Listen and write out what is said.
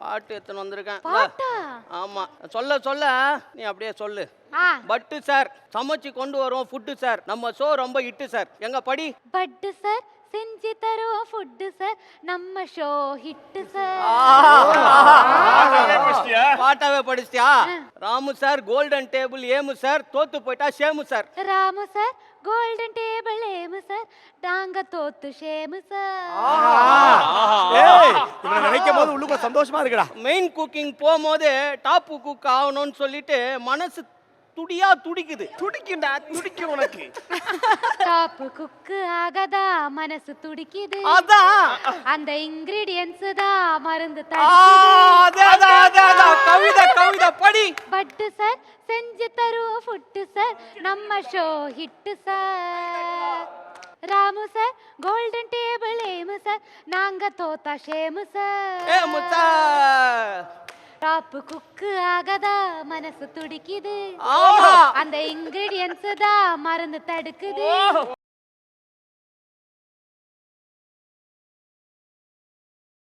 பாட்டு எடுத்துன்னு வந்திருக்கேன். பாட்டா? ஆமா, சொல்ல சொல்ல நீ அப்படியே சொல்லு. பட்டு சார் சமைச்சு கொண்டு வரோம் ஃபுட்டு சார், நம்ம ஷோ ரொம்ப ஹிட்டு சார். எங்க படி. பட்டு சார் செஞ்சு தருவோம் ஃபுட்டு சார், நம்ம ஷோ ஹிட்டு சார். பாட்டாவே படிச்சியா? ராமு சார் கோல்டன் டேபிள் ஏமு சார், தோத்து போயிட்டா shame sir. Ramu sir golden table ஏமு சார், நாங்க தோத்து ஷேமு சார். நினைக்கும் போது உள்ளுக்குள்ள சந்தோஷமா இருக்குடா. மெயின் குக்கிங் போகும்போது டாப் குக் ஆகணும்னு சொல்லிட்டு மனசு துடியா துடிக்குது. துடிக்குண்டா, துடிக்கும் உனக்கு. டாப் குக்கு ஆகதா மனசு துடிக்குது, அதான் அந்த இன்கிரிடியன்ஸ் தான் மருந்து தடுக்குது. கவிதை கவிதை படி. பட்டு சார் செஞ்சு தருவோம் ஃபுட்டு சார், நம்ம show hit sir. Ramu sir golden table ஏமு சார், நாங்க தோத்தா ஷேமு சார். ஏமு சார். டாப் குக்கு ஆகதா மனசு துடிக்குது, ஆமா, அந்த இன்கிரிடியன்ஸ் தான் மருந்து தடுக்குது.